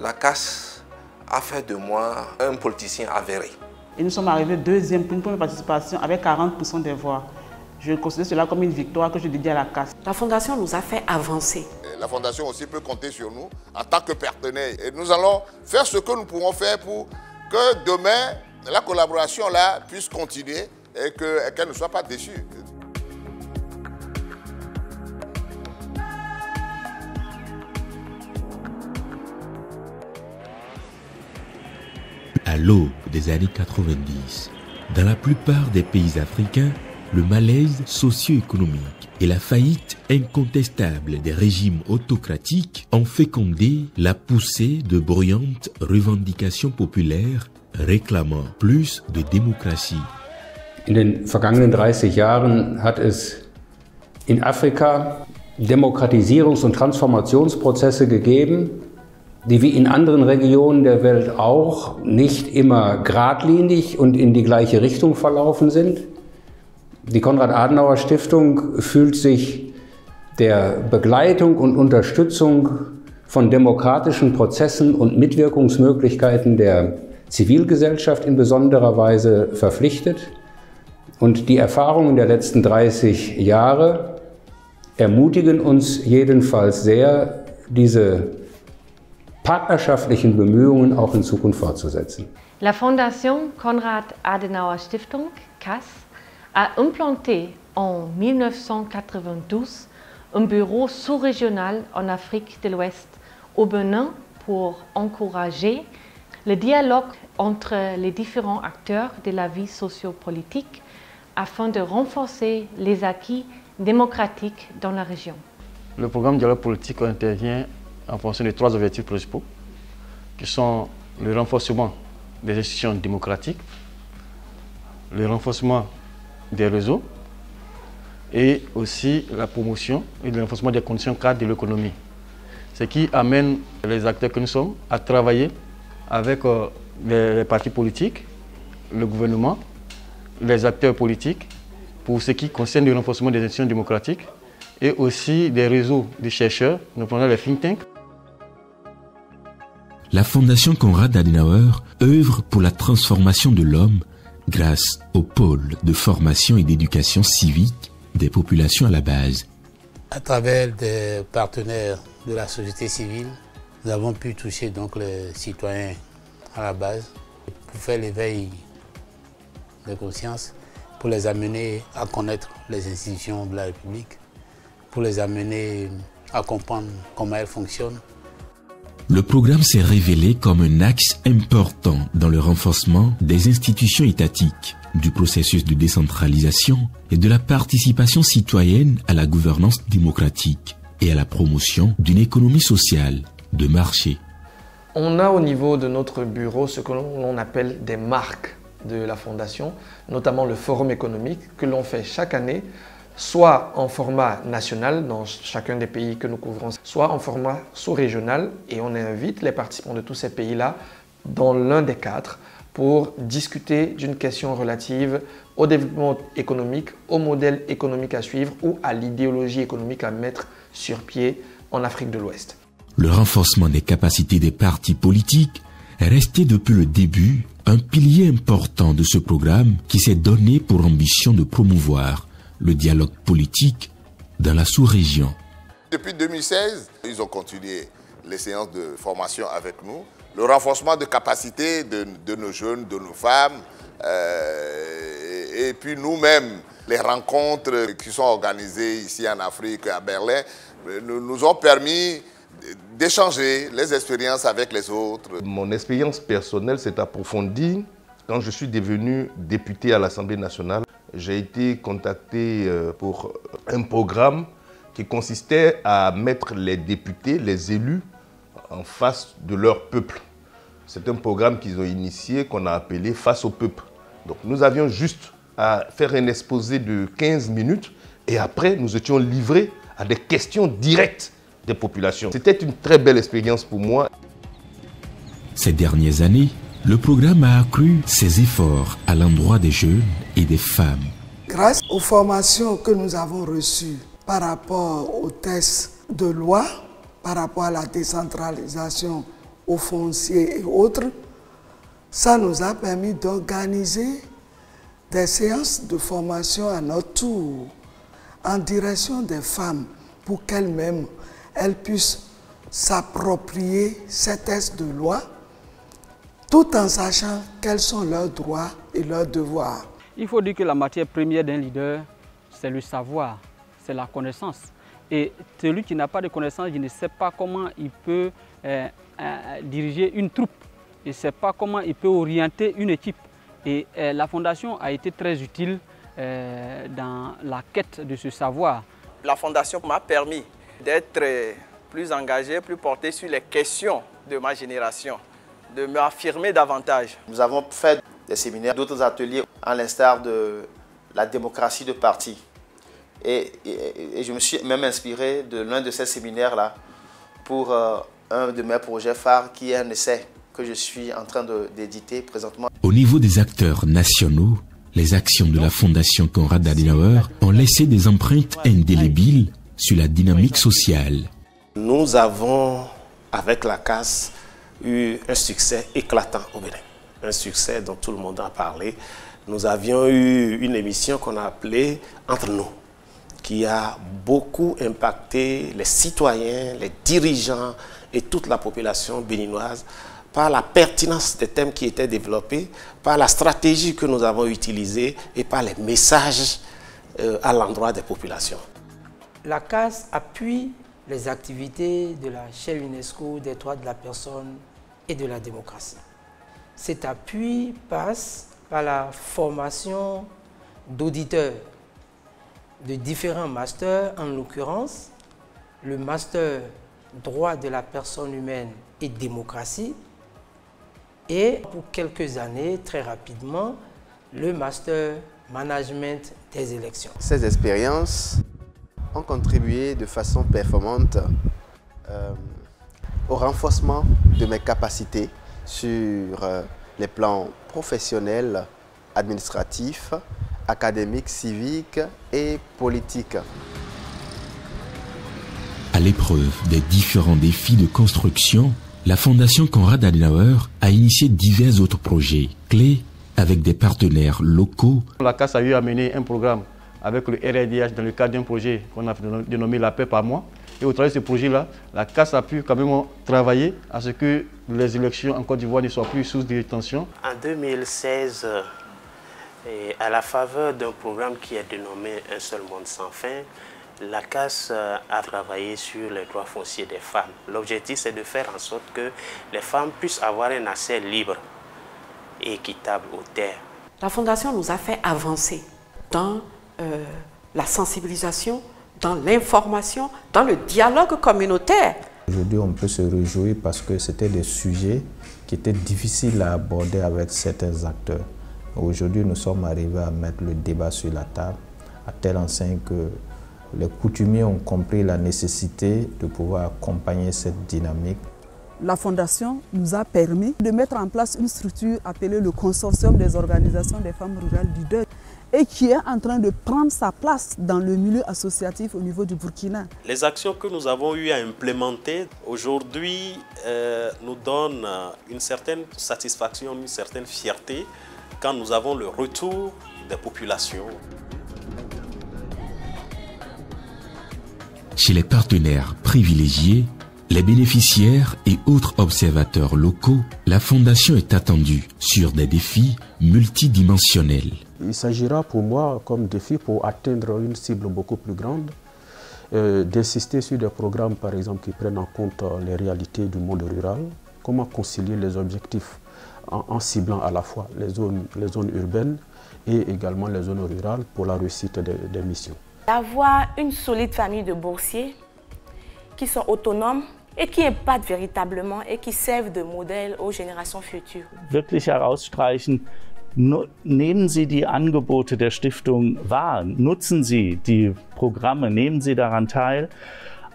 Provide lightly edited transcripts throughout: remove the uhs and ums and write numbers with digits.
la CAS a fait de moi un politicien avéré. Et nous sommes arrivés deuxième pour une première participation avec 40% des voix. Je considère cela comme une victoire que je dédie à la CAS. La Fondation nous a fait avancer. La Fondation aussi peut compter sur nous en tant que partenaire. Et nous allons faire ce que nous pourrons faire pour que demain, la collaboration là puisse continuer et qu'elle ne soit pas déçue. À l'aube des années 90, dans la plupart des pays africains, le malaise socio-économique et la faillite incontestable des régimes autocratiques ont fécondé la poussée de bruyantes revendications populaires réclamant plus de démocratie. In den vergangenen 30 Jahren hat es in Afrika Demokratisierungs- und Transformationsprozesse gegeben, die wie in anderen Regionen der Welt auch nicht immer geradlinig und in die gleiche Richtung verlaufen sind. Die Konrad-Adenauer-Stiftung fühlt sich der Begleitung und Unterstützung von demokratischen Prozessen und Mitwirkungsmöglichkeiten der Zivilgesellschaft in besonderer Weise verpflichtet. Und die Erfahrungen der letzten 30 Jahre ermutigen uns jedenfalls sehr, diese partnerschaftlichen Bemühungen auch in Zukunft fortzusetzen. La Fondation Konrad-Adenauer-Stiftung, CAS, a implanté en 1992 un bureau sous-régional en Afrique de l'Ouest, au Bénin, pour encourager le dialogue entre les différents acteurs de la vie sociopolitique afin de renforcer les acquis démocratiques dans la région. Le programme dialogue politique intervient en fonction de 3 objectifs principaux, qui sont le renforcement des institutions démocratiques, le renforcement des réseaux et aussi la promotion et le renforcement des conditions cadres de l'économie. Ce qui amène les acteurs que nous sommes à travailler avec les partis politiques, le gouvernement, les acteurs politiques pour ce qui concerne le renforcement des institutions démocratiques et aussi des réseaux de chercheurs, notamment les think tanks. La Fondation Konrad Adenauer œuvre pour la transformation de l'homme grâce au pôle de formation et d'éducation civique des populations à la base. À travers des partenaires de la société civile, nous avons pu toucher donc les citoyens à la base pour faire l'éveil de conscience, pour les amener à connaître les institutions de la République, pour les amener à comprendre comment elles fonctionnent. Le programme s'est révélé comme un axe important dans le renforcement des institutions étatiques, du processus de décentralisation et de la participation citoyenne à la gouvernance démocratique et à la promotion d'une économie sociale de marché. On a au niveau de notre bureau ce que l'on appelle des marques de la Fondation, notamment le forum économique que l'on fait chaque année, soit en format national dans chacun des pays que nous couvrons, soit en format sous-régional, et on invite les participants de tous ces pays-là dans l'un des 4 pour discuter d'une question relative au développement économique, au modèle économique à suivre ou à l'idéologie économique à mettre sur pied en Afrique de l'Ouest. Le renforcement des capacités des partis politiques est resté depuis le début un pilier important de ce programme qui s'est donné pour ambition de promouvoir le dialogue politique dans la sous-région. Depuis 2016, ils ont continué les séances de formation avec nous. Le renforcement de capacités de nos jeunes, de nos femmes, et puis nous-mêmes, les rencontres qui sont organisées ici en Afrique, à Berlin, nous ont permis d'échanger les expériences avec les autres. Mon expérience personnelle s'est approfondie quand je suis devenu député à l'Assemblée nationale. J'ai été contacté pour un programme qui consistait à mettre les députés, les élus, en face de leur peuple. C'est un programme qu'ils ont initié, qu'on a appelé « Face au peuple ». Donc nous avions juste à faire un exposé de 15 minutes et après nous étions livrés à des questions directes des populations. C'était une très belle expérience pour moi. Ces dernières années, le programme a accru ses efforts à l'endroit des jeunes et des femmes. Grâce aux formations que nous avons reçues par rapport aux tests de loi, par rapport à la décentralisation au foncier et autres, ça nous a permis d'organiser des séances de formation à notre tour en direction des femmes pour qu'elles-mêmes elles puissent s'approprier ces textes de loi tout en sachant quels sont leurs droits et leurs devoirs. Il faut dire que la matière première d'un leader, c'est le savoir, c'est la connaissance. Et celui qui n'a pas de connaissance, il ne sait pas comment il peut diriger une troupe, il ne sait pas comment il peut orienter une équipe. Et la Fondation a été très utile dans la quête de ce savoir. La Fondation m'a permis d'être plus engagé, plus porté sur les questions de ma génération, de m'affirmer davantage. Nous avons fait des séminaires, d'autres ateliers, à l'instar de la démocratie de parti. Et je me suis même inspiré de l'un de ces séminaires-là pour un de mes projets phares qui est un essai que je suis en train d'éditer présentement. Au niveau des acteurs nationaux, les actions de la Fondation Konrad Adenauer ont laissé des empreintes indélébiles sur la dynamique sociale. Nous avons, avec la CAS, eu un succès éclatant au Bénin. Un succès dont tout le monde a parlé. Nous avions eu une émission qu'on a appelée « Entre nous », qui a beaucoup impacté les citoyens, les dirigeants et toute la population béninoise par la pertinence des thèmes qui étaient développés, par la stratégie que nous avons utilisée et par les messages à l'endroit des populations. La CAS appuie les activités de la chaire UNESCO des droits de la personne et de la démocratie. Cet appui passe par la formation d'auditeurs de différents masters, en l'occurrence le master droit de la personne humaine et démocratie, et pour quelques années, très rapidement, le master management des élections. Ces expériences ont contribué de façon performante au renforcement de mes capacités sur les plans professionnels, administratifs, académiques, civiques et politiques. À l'épreuve des différents défis de construction, la Fondation Konrad Adenauer a initié divers autres projets clés avec des partenaires locaux. La CAS a eu à mener un programme avec le RDH dans le cadre d'un projet qu'on a dénommé La paix par mois. Et au travers de ce projet-là, la CAS a pu quand même travailler à ce que les élections en Côte d'Ivoire ne soient plus source de tension. En 2016, à la faveur d'un programme qui est dénommé Un seul monde sans fin, la CAS a travaillé sur les droits fonciers des femmes. L'objectif, c'est de faire en sorte que les femmes puissent avoir un accès libre et équitable aux terres. La Fondation nous a fait avancer dans la sensibilisation, dans l'information, dans le dialogue communautaire. Aujourd'hui, on peut se réjouir parce que c'était des sujets qui étaient difficiles à aborder avec certains acteurs. Aujourd'hui, nous sommes arrivés à mettre le débat sur la table, à telle enseigne que les coutumiers ont compris la nécessité de pouvoir accompagner cette dynamique. La Fondation nous a permis de mettre en place une structure appelée le Consortium des organisations des femmes rurales du deuil et qui est en train de prendre sa place dans le milieu associatif au niveau du Burkina. Les actions que nous avons eu à implémenter aujourd'hui nous donnent une certaine satisfaction, une certaine fierté quand nous avons le retour des populations. Chez les partenaires privilégiés, les bénéficiaires et autres observateurs locaux, la Fondation est attendue sur des défis multidimensionnels. Il s'agira pour moi comme défi pour atteindre une cible beaucoup plus grande, d'insister sur des programmes par exemple qui prennent en compte les réalités du monde rural, comment concilier les objectifs en ciblant à la fois les zones urbaines et également les zones rurales pour la réussite des missions. D'avoir une solide famille de boursiers qui sont autonomes et qui impactent véritablement et qui servent de modèle aux générations futures. Wirklich herausstreichen, nehmen Sie die Angebote der Stiftung wahr, nutzen Sie die Programme, nehmen Sie daran teil.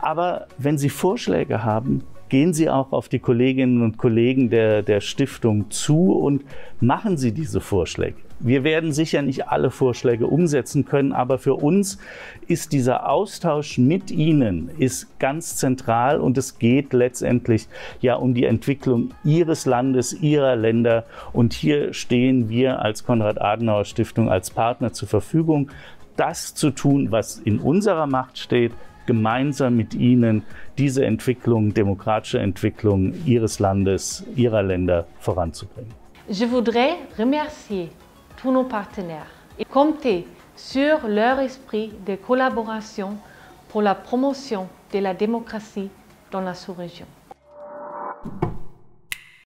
Aber wenn Sie Vorschläge haben, gehen Sie auch auf die Kolleginnen und Kollegen der Stiftung zu und machen Sie diese Vorschläge. Wir werden sicher nicht alle Vorschläge umsetzen können, aber für uns ist dieser Austausch mit Ihnen ist ganz zentral und es geht letztendlich ja um die Entwicklung Ihres Landes, Ihrer Länder und hier stehen wir als Konrad-Adenauer-Stiftung als Partner zur Verfügung, das zu tun, was in unserer Macht steht, gemeinsam mit Ihnen diese Entwicklung, demokratische Entwicklung Ihres Landes, Ihrer Länder voranzubringen. Je voudrais remercier tous nos partenaires et compter sur leur esprit de collaboration pour la promotion de la démocratie dans la sous-région.